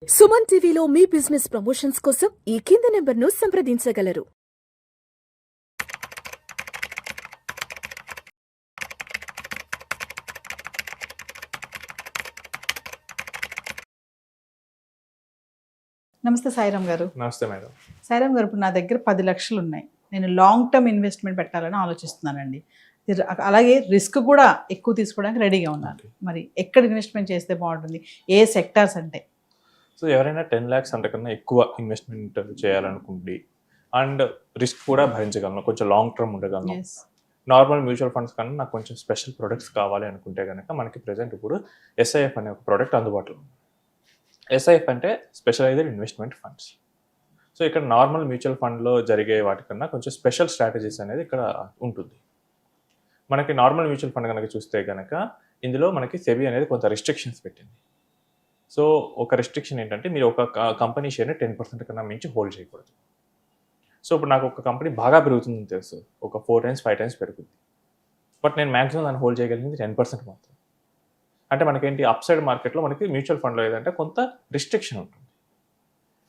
సుమన్ టీవీలో మీ business promotions కోసం ఈ కింది నెంబర్ను సంప్రదించగలరు. నమస్తే సాయిరామ్ గారు. నమస్తే మేడం. సాయిరామ్ గారు, ఇప్పుడు నా దగ్గర 10 లక్షలు ఉన్నాయి. నేను లాంగ్ టర్మ్ ఇన్వెస్ట్మెంట్ పెట్టాలని ఆలోచిస్తున్నానండి. అలాగే రిస్క్ కూడా ఎక్కువ తీసుకోవడానికి రెడీగా ఉన్నాను. మరి ఎక్కడ ఇన్వెస్ట్మెంట్ చేస్తే బాగుంటుంది, ఏ సెక్టార్స్ అంటే? సో ఎవరైనా 10 lakhs అంతకన్నా ఎక్కువ ఇన్వెస్ట్మెంట్ చేయాలనుకుంటే అండ్ రిస్క్ కూడా భరించగలను, కొంచెం లాంగ్ టర్మ్ ఉండగలను. నార్మల్ మ్యూచువల్ ఫండ్స్ కన్నా నాకు కొంచెం స్పెషల్ ప్రొడక్ట్స్ కావాలి అనుకుంటే కనుక మనకి ప్రజెంట్ ఇప్పుడు SIF అనే ఒక ప్రోడక్ట్ అందుబాటులో ఉంది. SIF అంటే స్పెషలైజ్డ్ ఇన్వెస్ట్మెంట్ ఫండ్స్. సో ఇక్కడ నార్మల్ మ్యూచువల్ ఫండ్లో జరిగే వాటికన్నా కొంచెం స్పెషల్ స్ట్రాటజీస్ అనేది ఇక్కడ ఉంటుంది. మనకి నార్మల్ మ్యూచువల్ ఫండ్ కనుక చూస్తే కనుక ఇందులో మనకి సెబీ అనేది కొంత రిస్ట్రిక్షన్స్ పెట్టింది. సో ఒక రిస్ట్రిక్షన్ ఏంటంటే మీరు ఒక కంపెనీ షేర్ని 10% కన్నా మించి హోల్డ్ చేయకూడదు. సో ఇప్పుడు నాకు ఒక కంపెనీ బాగా పెరుగుతుందని తెలుసు, ఒక 4 times 5 times పెరుగుతుంది. బట్ నేను మ్యాక్సిమం దాన్ని హోల్డ్ చేయగలిగింది 10% మాత్రం. అంటే మనకేంటి అప్సైడ్ మార్కెట్లో మనకి మ్యూచువల్ ఫండ్లో ఏదంటే కొంత రిస్ట్రిక్షన్ ఉంటుంది.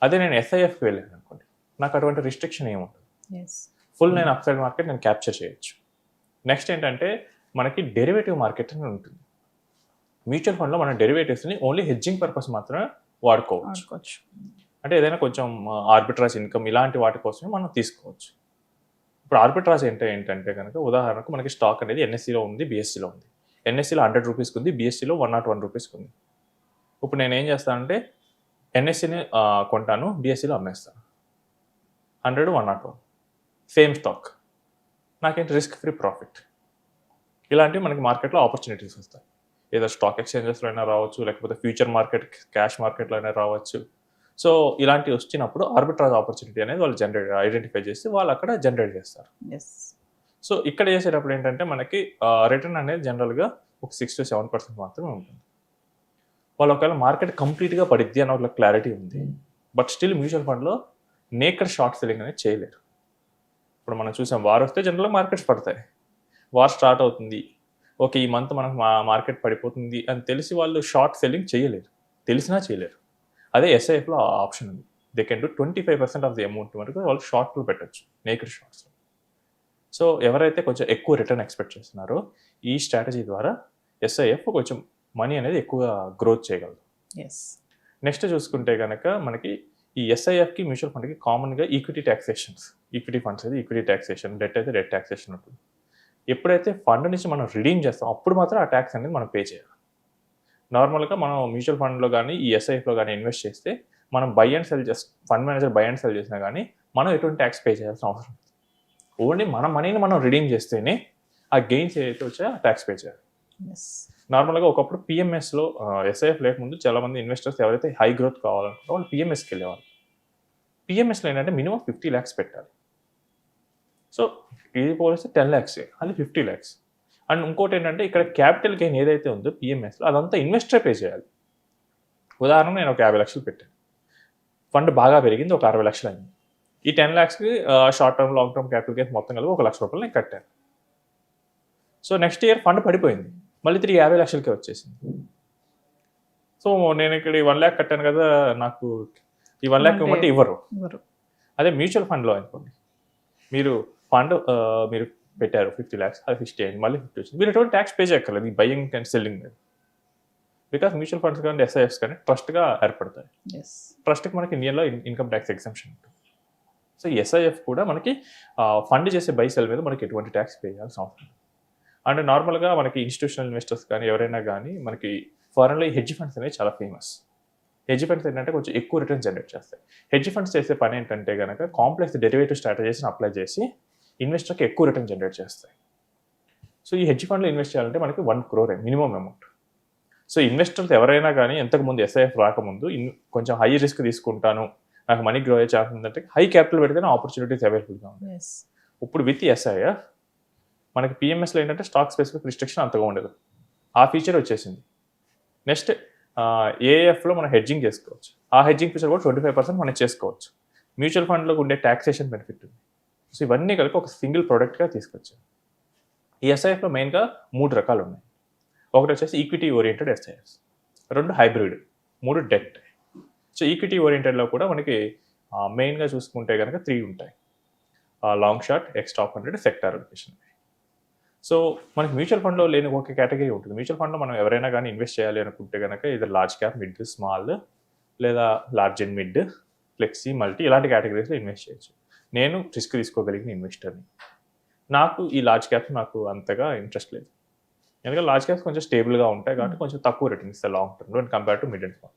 అదే నేను SIFకి వెళ్ళాను అనుకోండి, నాకు అటువంటి రిస్ట్రిక్షన్ ఏముంటుంది. ఫుల్ నేను అప్సైడ్ మార్కెట్ నేను క్యాప్చర్ చేయొచ్చు. నెక్స్ట్ ఏంటంటే మనకి డెరివేటివ్ మార్కెట్ అని ఉంటుంది. మ్యూచువల్ ఫండ్లో మన డెరివేటివ్స్ని ఓన్లీ హెడ్జింగ్ పర్పస్ మాత్రమే వాడుకోవచ్చు. అంటే ఏదైనా కొంచెం ఆర్బిట్రాజ్ ఇన్కమ్ ఇలాంటి వాటి కోసమే మనం తీసుకోవచ్చు. ఇప్పుడు ఆర్బిట్రాజ్ ఏంటంటే కనుక ఉదాహరణకు మనకి స్టాక్ అనేది NSEలో ఉంది, BSEలో ఉంది. NSEలో 100 రూపీస్కి ఉంది, BSEలో 101 రూపీస్కి ఉంది. ఇప్పుడు నేను ఏం చేస్తానంటే NSEని కొంటాను, BSEలో అమ్మేస్తాను. 100, 101 సేమ్ స్టాక్. నాకేంటి రిస్క్ ఫ్రీ ప్రాఫిట్. ఇలాంటివి మనకి మార్కెట్లో ఆపర్చునిటీస్ వస్తాయి. ఏదో స్టాక్ ఎక్స్చేంజెస్లో అయినా రావచ్చు, లేకపోతే ఫ్యూచర్ మార్కెట్, క్యాష్ మార్కెట్లో అయినా రావచ్చు. సో ఇలాంటివి వచ్చినప్పుడు ఆర్బిట్రాజ్ ఆపర్చునిటీ అనేది వాళ్ళు ఐడెంటిఫై చేసి వాళ్ళు అక్కడ జనరేట్ చేస్తారు. సో ఇక్కడ చేసేటప్పుడు ఏంటంటే మనకి రిటర్న్ అనేది జనరల్గా ఒక 6 to 7% మాత్రమే ఉంటుంది. వాళ్ళు ఒకవేళ మార్కెట్ కంప్లీట్గా పడిద్ది అన్న ఒక క్లారిటీ ఉంది, బట్ స్టిల్ మ్యూచువల్ ఫండ్లో నేకర్ షార్ట్ సెల్లింగ్ అనేది చేయలేరు. ఇప్పుడు మనం చూసాం, వార్ వస్తే జనరల్గా మార్కెట్స్ పడతాయి. వార్ స్టార్ట్ అవుతుంది, ఓకే ఈ మంత్ మనకు మార్కెట్ పడిపోతుంది అని తెలిసి వాళ్ళు షార్ట్ సెల్లింగ్ చేయలేరు, తెలిసినా చేయలేరు. అదే SIFలో ఆప్షన్ ఉంది. They can do 25% of the amount వరకు వాళ్ళు షార్ట్లు పెట్టచ్చు, నేకెడ్ షార్ట్స్. సో ఎవరైతే కొంచెం ఎక్కువ రిటర్న్ ఎక్స్పెక్ట్ చేస్తున్నారో ఈ స్ట్రాటజీ ద్వారా SIF కొంచెం మనీ అనేది ఎక్కువ గ్రోత్ చేయగలదు. నెక్స్ట్ చూసుకుంటే కనుక మనకి ఈ SIFకి మ్యూచువల్ ఫండ్కి కామన్గా ఈక్విటీ ట్యాక్సేషన్స్, ఈక్విటీ ఫండ్స్ అయితే ఈక్విటీ ట్యాక్సేషన్, డెట్ అయితే డెట్ ట్యాక్సేషన్ ఉంటుంది. ఎప్పుడైతే ఫండ్ నుంచి మనం రిడీమ్ చేస్తాం అప్పుడు మాత్రం ఆ ట్యాక్స్ అనేది మనం పే చేయాలి. నార్మల్గా మనం మ్యూచువల్ ఫండ్లో కానీ ఈ SIFలో కానీ ఇన్వెస్ట్ చేస్తే మనం by and cell fund manager by and cell చేసినా కానీ మనం ఎటువంటి ట్యాక్స్ పే చేయాల్సిన అవసరం. ఓన్లీ మన మనీని మనం రిడీమ్ చేస్తేనే ఆ గెయిన్స్ ఏదైతే వచ్చాయో ఆ ట్యాక్స్ పే చేయాలి. నార్మల్గా ఒకప్పుడు PMSలో SIF లేకముందు చాలామంది ఇన్వెస్టర్స్ ఎవరైతే హై గ్రోత్ కావాలనుకుంటే వాళ్ళు PMSకి వెళ్ళేవాళ్ళు. PMSలో ఏంటంటే మినిమం 50 lakhs పెట్టాలి. సో ఇది పోలిస్తే 10 lakhs, అది 50 lakhs. అండ్ ఇంకోటి ఏంటంటే ఇక్కడ క్యాపిటల్ గెయిన్ ఏదైతే ఉందో PMSలో అదంతా ఇన్వెస్టర్ పే చేయాలి. ఉదాహరణ నేను ఒక 50 లక్షలు పెట్టాను, ఫండ్ బాగా పెరిగింది, ఒక 60 లక్షలు అయింది. ఈ 10 lakhsకి short term long term capital gains మొత్తం కలిపి 1 లక్ష రూపాయలు నేను కట్టాను. సో నెక్స్ట్ ఇయర్ ఫండ్ పడిపోయింది, మళ్ళీ తిరిగి 50 లక్షలకే వచ్చేసింది. సో నేను ఇక్కడ 1 lakh కట్టాను కదా, నాకు ఈ 1 lakh ఇవ్వమంటే ఇవ్వరు. అదే మ్యూచువల్ ఫండ్లో అనుకోండి, మీరు ఫండ్ మీరు పెట్టారు 50 lakhs, అది 50 అయింది, మళ్ళీ 50 వచ్చింది, మీరు ఎటువంటి ట్యాక్స్ పే చేయక్కర్లేదు ఈ బయింగ్ అండ్ సెల్లింగ్ మీద. బికాస్ మ్యూచువల్ ఫండ్స్ కానీ SIFs కానీ ట్రస్ట్గా ఏర్పడతాయి. ట్రస్ట్కి మనకి ఇండియాలో ఇన్కమ్ ట్యాక్స్ ఎగ్జంప్షన్ ఉంటుంది. సో ఈ SIF కూడా మనకి ఫండ్ చేసే బై సెల్ మీద మనకి ఎటువంటి ట్యాక్స్ పే చేయాల్సిన అవసరం. అండ్ నార్మల్గా మనకి ఇన్స్టిట్యూషనల్ ఇన్వెస్టర్స్ కానీ ఎవరైనా కానీ మనకి ఫారెన్లో ఈ హెడ్జ్ ఫండ్స్ అనేవి చాలా ఫేమస్. హెడ్జ్ ఫండ్స్ ఏంటంటే కొంచెం ఎక్కువ రిటర్న్ జనరేట్ చేస్తాయి. హెడ్జ్ ఫండ్స్ చేసే పని ఏంటంటే కనుక కాంప్లెక్స్ డెరివేటివ్ స్ట్రాటజీస్ని అప్లై చేసి ఇన్వెస్టర్కి ఎక్కువ రిటర్న్ జనరేట్ చేస్తాయి. సో ఈ హెడ్జ్ ఫండ్లో ఇన్వెస్ట్ చేయాలంటే మనకి 1 crore minimum amount. So investors ఎవరైనా కానీ ఎంతకుముందు SIF రాకముందు కొంచెం హై రిస్క్ తీసుకుంటాను, నాకు మనీ గ్రో అయ్యే ఛాన్స్ ఉందంటే హై క్యాపిటల్ పెడితేనే ఆపర్చునిటీస్ అవైలబుల్గా ఉంటాయి. ఇప్పుడు విత్ SIF మనకి PMSలో ఏంటంటే స్టాక్ స్పెసిఫిక్ రిస్ట్రిక్షన్ అంతగా ఉండదు, ఆ ఫీచర్ వచ్చేసింది. నెక్స్ట్ AIFలో మనం హెడ్జింగ్ చేసుకోవచ్చు, ఆ హెడ్జింగ్ ఫీచర్ కూడా 25% మనం చేసుకోవచ్చు. మ్యూచువల్ ఫండ్లో ఉండే ట్యాక్సేషన్ బెనిఫిట్ ఉంది. సో ఇవన్నీ కలిపి ఒక సింగిల్ ప్రోడక్ట్గా తీసుకొచ్చాం. ఈ SIFలో మెయిన్గా 3 రకాలు ఉన్నాయి. ఒకటి వచ్చేసి equity oriented SIFs, 2 hybrid, 3 debt. So equity ఓరియంటెడ్లో కూడా మనకి మెయిన్గా చూసుకుంటే కనుక 3 ఉంటాయి, long short, ex top 100, sector allocation. So మనకి మ్యూచువల్ ఫండ్లో లేని ఒక కేటగిరీ ఉంటుంది. మ్యూచువల్ ఫండ్లో మనం ఎవరైనా కానీ ఇన్వెస్ట్ చేయాలి అనుకుంటే కనుక ఇది లార్జ్ క్యాప్, మిడ్, స్మాల్, లేదా large and mid, flexi, multi ఇలాంటి కేటగిరీస్లో ఇన్వెస్ట్ చేయొచ్చు. నేను రిస్క్ తీసుకోగలిగిన ఇన్వెస్టర్ని. నాకు ఈ లార్జ్ క్యాప్స్ నాకు అంతగా ఇంట్రెస్ట్ లేదు, ఎందుకంటే లార్జ్ క్యాప్స్ కొంచెం స్టేబుల్గా ఉంటాయి కాబట్టి కొంచెం తక్కువ రిటర్న్ ఇస్తాయి లాంగ్ టర్మ్లో compare to mid and small.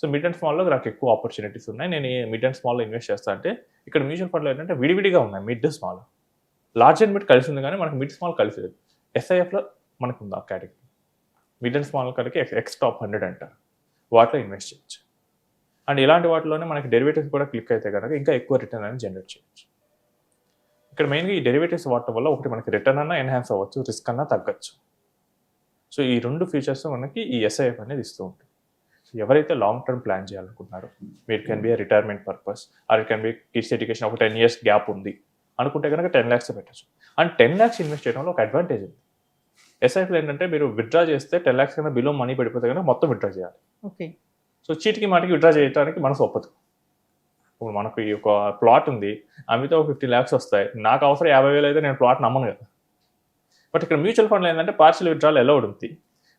So mid and స్మాల్లో నాకు ఎక్కువ ఆపర్చునిటీస్ ఉన్నాయి. నేను మిడ్ అండ్ స్మాల్లో ఇన్వెస్ట్ చేస్తా అంటే ఇక్కడ మ్యూచువల్ ఫండ్లో ఏంటంటే విడివిడిగా ఉన్నాయి mid, small. Large and mid కలిసి ఉంది కానీ మనకు మిడ్, స్మాల్ కలిసి లేదు. ఎస్ఐఎఫ్లో మనకు ఉంది ఆ కేటగిరీ. మిడ్ అండ్ స్మాల్ కలిగి ఎక్స్ టాప్ 100 అంటారు, వాటిలో ఇన్వెస్ట్ చేయొచ్చు. అండ్ ఇలాంటి వాటిలోనే మనకి డెరివేటివ్స్ కూడా క్లిక్ అయితే కనుక ఇంకా ఎక్కువ రిటర్న్ అనేది జనరేట్ చేయొచ్చు. ఇక్కడ మెయిన్గా ఈ డెరివేటివ్స్ వాడటం వల్ల ఒకటి మనకి రిటర్న్ అన్నా ఎన్హాన్స్ అవ్వచ్చు, రిస్క్ అన్నా తగ్గచ్చు. సో ఈ 2 ఫీచర్స్ మనకి ఈ ఎస్ఐఎఫ్ అనేది ఇస్తూ ఉంటుంది. సో ఎవరైతే లాంగ్ టర్మ్ ప్లాన్ చేయాలనుకుంటున్నారో, it can be a retirement purpose or it can be kids education, ఒక 10 years గ్యాప్ ఉంది అనుకుంటే కనుక 10 lakhs పెట్టచ్చు. అండ్ 10 lakhs ఇన్వెస్ట్ చేయడంలో ఒక అడ్వాంటేజ్ ఉంది. ఎస్ఐఎఫ్లో ఏంటంటే మీరు విత్డ్రా చేస్తే 10 lakhs కన్నా బిలో మనీ పడిపోతే కనుక మొత్తం విత్డ్రా చేయాలి. ఓకే. సో చీటికి మాటికి విత్డ్రా చేయడానికి మనసు ఒప్పదు. ఇప్పుడు మనకు ఈ ఒక ప్లాట్ ఉంది, అమ్మితే ఒక 15 lakhs వస్తాయి, నాకు అవసరం 50,000 అయితే నేను ప్లాట్ నమ్మను కదా. బట్ ఇక్కడ మ్యూచువల్ ఫండ్లో ఏంటంటే పార్షియల్ విత్డ్రాల్ అలౌడ్ ఉంది.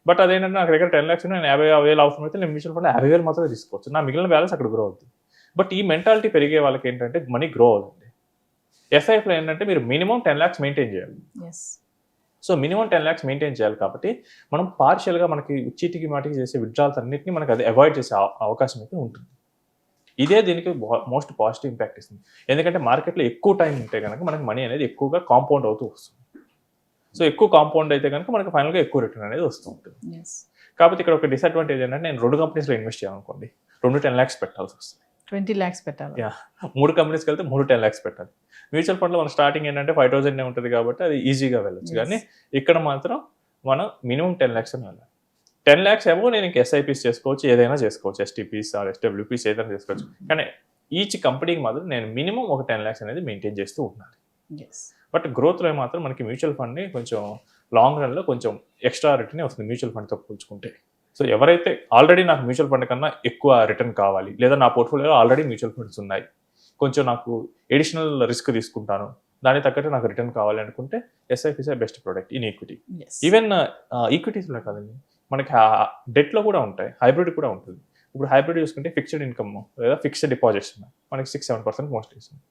బట్ అదేంటంటే నాకు దగ్గర 10 lakhs నేను 50,000 అవసరం అయితే నేను మ్యూచువల్ ఫండ్ 50,000 మాత్రమే తీసుకోవచ్చు, నా మిగిలిన బ్యాలెన్స్ అక్కడ గ్రో అవుతుంది. బట్ ఈ మెంటాలిటీ పెరిగే వాళ్ళకి ఏంటంటే మనీ గ్రో అవుతుంది. ఎస్ఐఎఫ్లో ఏంటంటే మీరు మినిమం 10 lakhs మెయింటైన్ చేయాలి. సో మినిమం 10 lakhs మెయింటైన్ చేయాలి కాబట్టి మనం పార్షియల్గా మనకి చీటికి మాటికి చేసే విత్డ్రాల్స్ అన్నింటినీ మనకి అది అవాయిడ్ చేసే అవకాశం అయితే ఉంటుంది. ఇదే దీనికి మోస్ట్ పాజిటివ్ ఇంపాక్ట్ ఇస్తుంది. ఎందుకంటే మార్కెట్లో ఎక్కువ టైం ఉంటే కనుక మనకి మనీ అనేది ఎక్కువగా కాంపౌండ్ అవుతూ వస్తుంది. సో ఎక్కువ కాంపౌండ్ అయితే కనుక మనకి ఫైనల్గా ఎక్కువ రిటర్న్ అనేది వస్తూ ఉంటుంది. కాబట్టి ఇక్కడ ఒక డిసడ్వాంటేజ్ ఏంటంటే నేను 2 కంపెనీస్లో ఇన్వెస్ట్ చేయాలనుకోండి, 2 10 lakhs పెట్టాల్సి వస్తుంది. 20 lakhs పెట్టాలి. 3 కంపెనీస్కి వెళ్తే 3 10 lakhs పెట్టాలి. మ్యూచువల్ ఫండ్లో మన స్టార్టింగ్ ఏంటంటే 5,000 ఉంటుంది కాబట్టి అది ఈజీగా వెళ్ళచ్చు. కానీ ఇక్కడ మాత్రం మనం మినిమం 10 lakhs అని వెళ్ళాలి. 10 lakhs ఏమో నేను ఇంక ఎస్ఐపీస్ చేసుకోవచ్చు, ఏదైనా చేసుకోవచ్చు, ఎస్టీపీస్ ఆర్ ఎస్డబ్ల్యూపీస్ ఏదైనా చేసుకోవచ్చు. కానీ ఈచ్ కంపెనీకి మాత్రం నేను మినిమం ఒక 10 lakhs అనేది మెయింటైన్ చేస్తూ ఉండాలి. బట్ గ్రోత్లో మాత్రం మనకి మ్యూచువల్ ఫండ్ని కొంచెం లాంగ్ రన్లో కొంచెం ఎక్స్ట్రా రిటర్న్ వస్తుంది మ్యూచువల్ ఫండ్తో పోల్చుకుంటే. సో ఎవరైతే ఆల్రెడీ నాకు మ్యూచువల్ ఫండ్ కన్నా ఎక్కువ రిటర్న్ కావాలి, లేదా నా పోర్ట్ఫోలియోలో ఆల్రెడీ మ్యూచువల్ ఫండ్స్ ఉన్నాయి, కొంచెం నాకు ఎడిషనల్ రిస్క్ తీసుకుంటాను, దానికి తగ్గట్టు నాకు రిటర్న్ కావాలి అనుకుంటే SIF is best product in equity. Even ఈక్విటీస్లో కాదండి, మనకి డెట్లో కూడా ఉంటాయి, హైబ్రిడ్ కూడా ఉంటుంది. ఇప్పుడు హైబ్రిడ్ చూసుకుంటే ఫిక్స్డ్ ఇన్కమ్ లేదా ఫిక్స్డ్ డిపాజిట్స్ ఉన్నాయి, మనకి 6-7% మోస్ట్లీ ఇస్తుంది.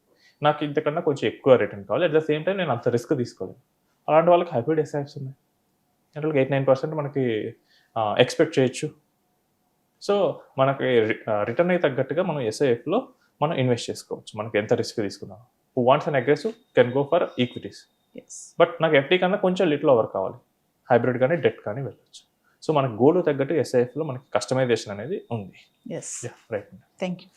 నాకు ఇంతకన్నా కొంచెం ఎక్కువ రిటర్న్ కావాలి, అట్ ద సేమ్ టైం నేను అంత రిస్క్ తీసుకోలేదు. అలాంటి వాళ్ళకి హైబ్రిడ్ ఎస్ఐఎఫ్స్ ఉన్నాయి, అంటే 8-9% మనకి ఎక్స్పెక్ట్ చేయొచ్చు. సో మనకి రిటర్న్ అయితే తగ్గట్టుగా మనం ఎస్ఐఎఫ్లో మనం ఇన్వెస్ట్ చేసుకోవచ్చు, మనకి ఎంత రిస్క్ తీసుకున్నాం. Who wants and aggressive can go for equities. But నాకు ఎఫ్డీ కన్నా కొంచెం లిటిల్ ఓవర్ కావాలి, హైబ్రిడ్ కానీ డెట్ కానీ వెళ్ళచ్చు. సో మనకి గోల్ తగ్గట్టు ఎస్ఐఎఫ్లో మనకి కస్టమైజేషన్ అనేది ఉంది. రైట్. Thank you.